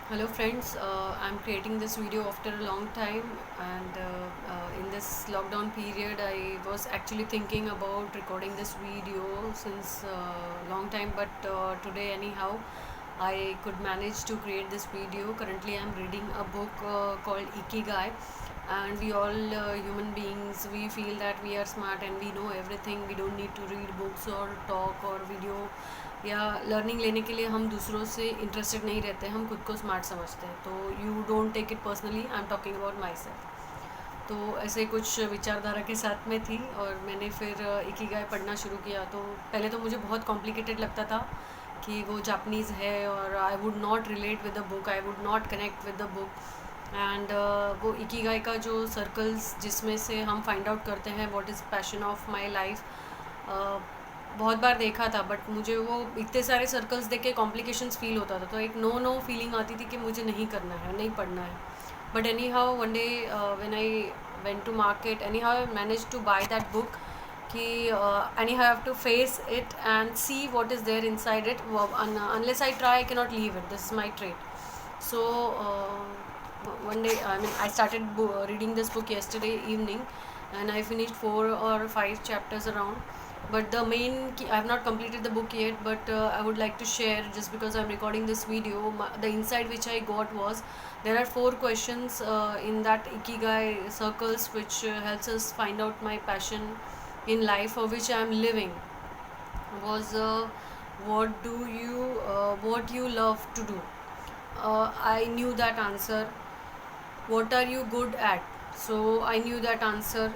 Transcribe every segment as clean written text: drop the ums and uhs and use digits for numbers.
Hello friends, I'm creating this video after a long time, and in this lockdown period I was actually thinking about recording this video since long time, but today anyhow I could manage to create this video. Currently I'm reading a book called Ikigai, and we all human beings, we feel that we are smart and we know everything. We don't need to read books or talk or video या learning लेने के लिए हम दूसरों से interested नहीं रहते, हम खुद को स्मार्ट समझते हैं. तो you don't take it personally, I am talking about myself. तो ऐसे कुछ विचारधारा के साथ में थी और मैंने फिर इकिगाई पढ़ना शुरू किया. तो पहले तो मुझे बहुत कॉम्प्लिकेटेड लगता था कि वो जापनीज़ है और I would not relate with the book, I would not connect with the book. And वो इकिगाई का जो सर्कल्स जिसमें से हम फाइंड आउट करते हैं what is passion of my life, बहुत बार देखा था, बट मुझे वो इतने सारे सर्कल्स देख के कॉम्प्लिकेशंस फील होता था. तो एक नो नो फीलिंग आती थी कि मुझे नहीं करना है, नहीं पढ़ना है. But anyhow one day when I went to market, anyhow I manage to buy that book कि anyhow have to face it and see what is there inside it. Unless I try I can not leave it. This is my trait. So one day, I mean, I started reading this book yesterday evening, and I finished 4 or 5 chapters around. But the main key, I have not completed the book yet, but I would like to share, just because I'm recording this video, the insight which I got was there are 4 questions in that Ikigai circles which helps us find out my passion in life for which I am living. Was what you love to do. I knew that answer. What are you good at? So I knew that answer.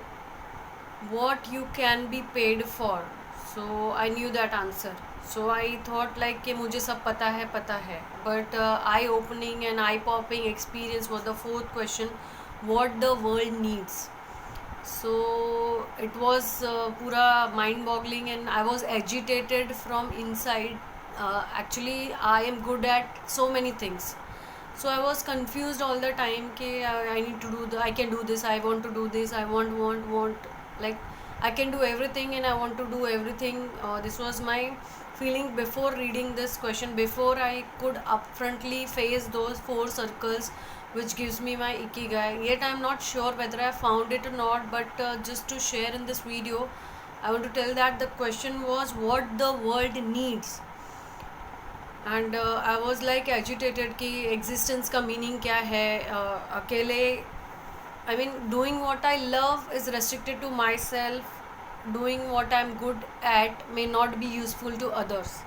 What you can be paid for? So I knew that answer. So I thought like कि मुझे सब पता है. But eye opening and eye popping experience was the 4th question. What the world needs. So it was पूरा mind boggling and I was agitated from inside. Actually I am good at so many things. So I was confused all the time कि I need to do I can do this, I want to do this, I want like I can do everything and I want to do everything. This was my feeling before reading this question, before I could upfrontly face those 4 circles which gives me my ikigai. Yet I am not sure whether I found it or not, but just to share in this video I want to tell that the question was what the world needs. And I was like agitated कि existence का meaning क्या है. अकेले I mean doing what I love is restricted to myself. Doing what I am good at may not be useful to others.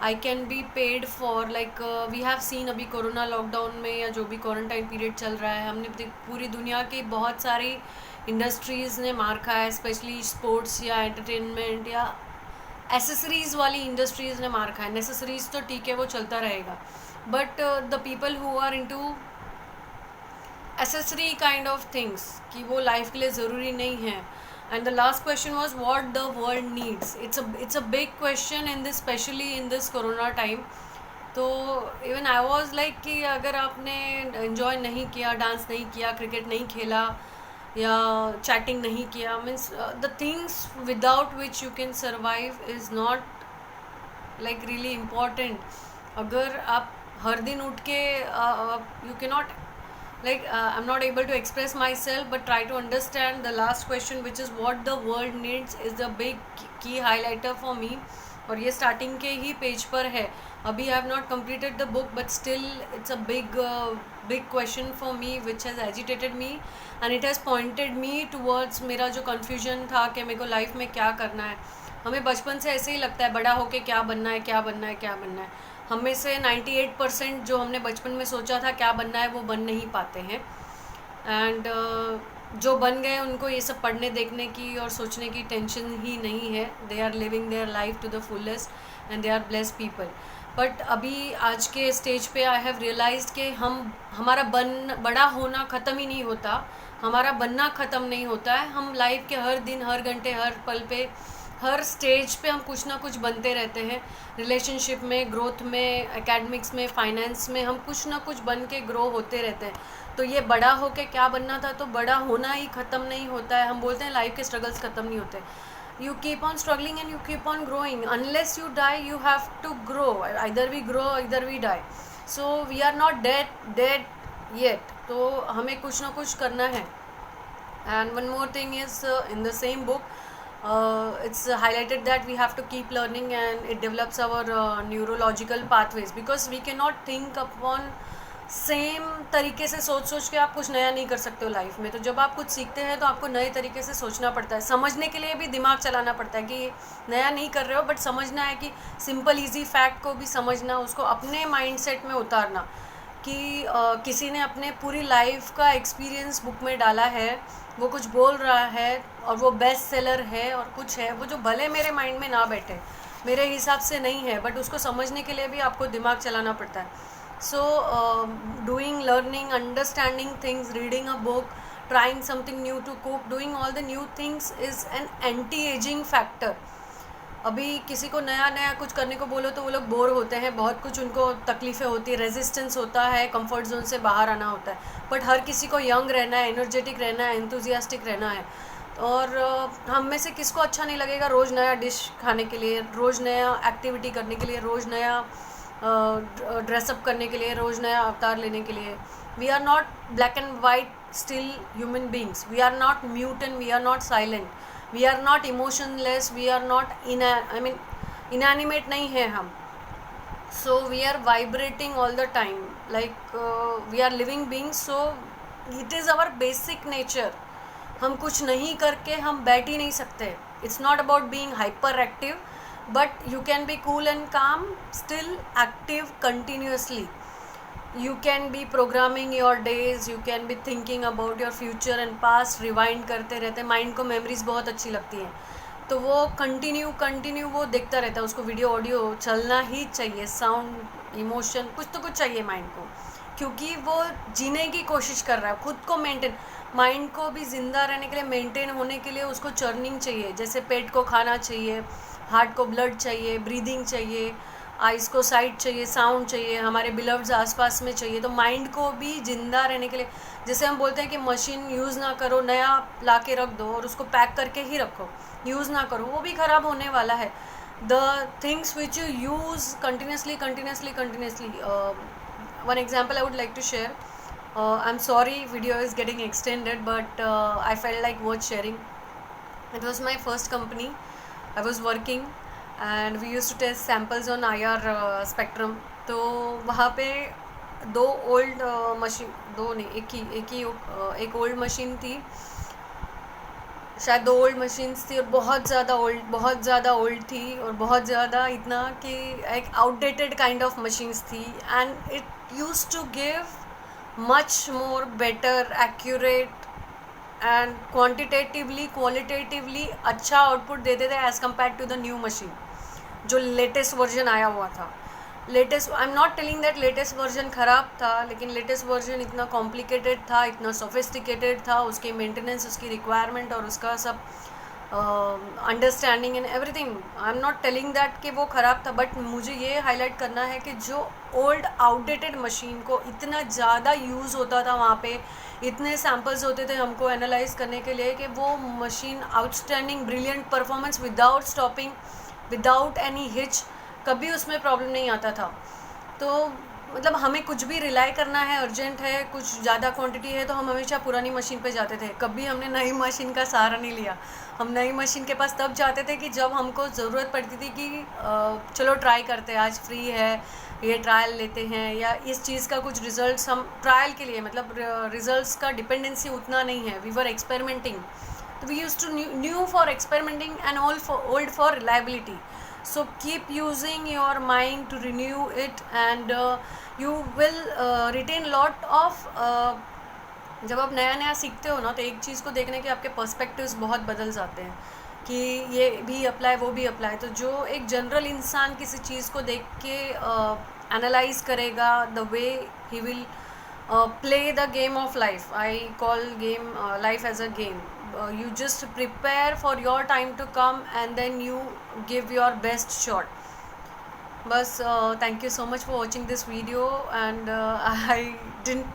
I can be paid for like we have seen अभी corona lockdown में या जो भी quarantine period चल रहा है, हमने पूरी दुनिया की बहुत सारी इंडस्ट्रीज़ ने मार खाया है, स्पेशली स्पोर्ट्स या एंटरटेनमेंट या एसेसरीज़ वाली इंडस्ट्रीज़ ने मार खाया. नेसेसरीज़ तो ठीक है, वो चलता रहेगा, but the people who are into accessory kind of things कि वो लाइफ के लिए ज़रूरी नहीं है. And the last question was what the world needs. It's a big question in this, specially in this corona time. तो even I was like कि अगर आपने इन्जॉय नहीं किया, डांस नहीं किया, क्रिकेट नहीं खेला या चैटिंग नहीं किया, means the things without which you can survive is not like really important. अगर आप हर दिन उठ के you can not like I'm not able to express myself, but try to understand the last question, which is what the world needs, is the big key highlighter for me. और ये starting के ही page पर है. अभी I have not completed the book, but still it's a big question for me which has agitated me and it has pointed me towards मेरा जो confusion था कि मेरे को लाइफ में क्या करना है. हमें बचपन से ऐसे ही लगता है बड़ा होके क्या बनना है, क्या बनना है, क्या बनना है. हम में से 98% जो हमने बचपन में सोचा था क्या बनना है वो बन नहीं पाते हैं. एंड जो बन गए उनको ये सब पढ़ने देखने की और सोचने की टेंशन ही नहीं है. They are living their life to the fullest and they are blessed people. But अभी आज के स्टेज पे आई हैव रियलाइज्ड कि हमारा बड़ा होना ख़त्म ही नहीं होता, हमारा बनना ख़त्म नहीं होता है. हम लाइफ के हर दिन, हर घंटे, हर पल पे, हर स्टेज पे हम कुछ ना कुछ बनते रहते हैं. रिलेशनशिप में, ग्रोथ में, एकेडमिक्स में, फाइनेंस में हम कुछ ना कुछ बन के ग्रो होते रहते हैं. तो ये बड़ा हो के क्या बनना था, तो बड़ा होना ही ख़त्म नहीं होता है. हम बोलते हैं लाइफ के स्ट्रगल्स ख़त्म नहीं होते. you keep on struggling and you keep on growing. Unless you die, you have to grow. Either we grow, either we die. So we are not dead yet, तो हमें कुछ ना कुछ करना है. And one more thing is, in the same book, it's highlighted that we have to keep learning and it develops our neurological pathways, because we cannot think upon same तरीके से सोच के आप कुछ नया नहीं कर सकते हो लाइफ में. तो जब आप कुछ सीखते हैं तो आपको नए तरीके से सोचना पड़ता है, समझने के लिए भी दिमाग चलाना पड़ता है कि नया नहीं कर रहे हो, बट समझना है कि सिंपल इजी फैक्ट को भी समझना, उसको अपने माइंडसेट में उतारना कि किसी ने अपने पूरी लाइफ का एक्सपीरियंस बुक में डाला है, वो कुछ बोल रहा है और वो बेस्ट सेलर है और कुछ है वो जो भले मेरे माइंड में ना बैठे, मेरे हिसाब से नहीं है, बट उसको समझने के लिए भी आपको दिमाग चलाना पड़ता है. So doing, learning, understanding things, reading a book, trying something new to cook, doing all the new things is an anti ageing factor. अभी किसी को नया नया कुछ करने को बोलो तो वो लोग बोर होते हैं, बहुत कुछ उनको तकलीफ़ें होती है, रेजिस्टेंस होता है, कंफर्ट जोन से बाहर आना होता है. बट हर किसी को यंग रहना है, एनर्जेटिक रहना है, एंथुजियास्टिक रहना है. और हम में से किसको अच्छा नहीं लगेगा रोज़ नया डिश खाने के लिए, रोज़ नया एक्टिविटी करने के लिए, रोज़ नया ड्रेसअप करने के लिए, रोज़ नया अवतार लेने के लिए. We are not black and white, still human beings. We are not mute and we are not silent. We are not emotionless, we are not inanimate नहीं है हम. So we are vibrating all the time, like we are living beings. So it is our basic nature. हम कुछ नहीं करके हम बैठ ही नहीं सकते. It's not about being hyper active, but you can be cool and calm, still active continuously. You can be programming your days, you can be thinking about your future and past, rewind करते रहते हैं. Mind को memories बहुत अच्छी लगती हैं, तो वो कंटिन्यू वो देखता रहता है. उसको वीडियो ऑडियो चलना ही चाहिए, साउंड, इमोशन, कुछ तो कुछ चाहिए माइंड को, क्योंकि वो जीने की कोशिश कर रहा है, खुद को मेंटेन. माइंड को भी ज़िंदा रहने के लिए, मेंटेन होने के लिए उसको चर्निंग चाहिए. जैसे पेट को खाना चाहिए, हार्ट को ब्लड चाहिए, ब्रीदिंग चाहिए, आइज़ को साइट चाहिए, साउंड चाहिए, हमारे बिलव्ड्स आसपास में चाहिए. तो माइंड को भी ज़िंदा रहने के लिए, जैसे हम बोलते हैं कि मशीन यूज़ ना करो, नया ला के रख दो और उसको पैक करके ही रखो, यूज़ ना करो, वो भी ख़राब होने वाला है. The things which you use continuously. One example I would like to share. I am sorry video is getting extended, but I felt like worth sharing. It was my first company. I was working and we used to test samples on IR spectrum. तो वहाँ पे दो old machine, दो नहीं, एक old machine थी, शायद दो ओल्ड मशीन्स थी, और बहुत ज़्यादा ओल्ड थी, और बहुत ज़्यादा इतना कि एक आउटडेटेड काइंड ऑफ मशीन्स थी. And it used to give much more better, accurate and quantitatively, qualitatively अच्छा आउटपुट देते थे as compare to the new machine, जो लेटेस्ट वर्जन आया हुआ था. Latest, I am not telling that latest version ख़राब था, लेकिन लेटेस्ट वर्जन इतना कॉम्प्लिकेटेड था, इतना सोफिस्टिकेटेड था, उसकी मेंटेनेंस, उसकी रिक्वायरमेंट और उसका सब understanding and everything. I am not telling that कि वो ख़राब था, बट मुझे ये हाईलाइट करना है कि जो ओल्ड आउटडेटेड मशीन को इतना ज़्यादा यूज़ होता था, वहाँ पे इतने सैम्पल्स होते थे हमको एनालाइज करने के लिए, कि वो machine outstanding, brilliant performance without stopping, without any hitch, कभी उसमें प्रॉब्लम नहीं आता था. तो मतलब हमें कुछ भी रिलाई करना है, अर्जेंट है, कुछ ज़्यादा क्वांटिटी है, तो हम हमेशा पुरानी मशीन पे जाते थे. कभी हमने नई मशीन का सहारा नहीं लिया. हम नई मशीन के पास तब जाते थे कि जब हमको ज़रूरत पड़ती थी कि चलो ट्राई करते हैं, आज फ्री है, ये ट्रायल लेते हैं, या इस चीज़ का कुछ रिजल्ट्स हम ट्रायल के लिए, मतलब रिजल्ट्स का डिपेंडेंसी उतना नहीं है. We were experimenting. We use to new for experimenting and old for reliability. So keep using your mind to renew it, and you will retain lot of जब आप नया नया सीखते हो ना, तो एक चीज़ को देखने के आपके पर्सपेक्टिव्स बहुत बदल जाते हैं कि ये भी अप्लाई, वो भी अप्लाई. तो जो एक जनरल इंसान किसी चीज़ को देख के एनालाइज करेगा, the way he will play the game of life. I call game life as a game. You just prepare for your time to come and then you give your best shot. Bas, thank you so much for watching this video, and I didn't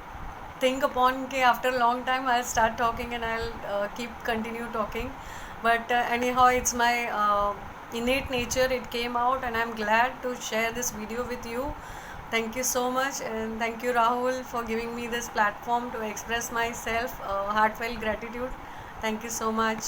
think upon ke after a long time I'll start talking and I'll continue talking, but anyhow it's my innate nature, it came out, and I'm glad to share this video with you. Thank you so much, and thank you, Rahul, for giving me this platform to express myself. Heartfelt gratitude. Thank you so much.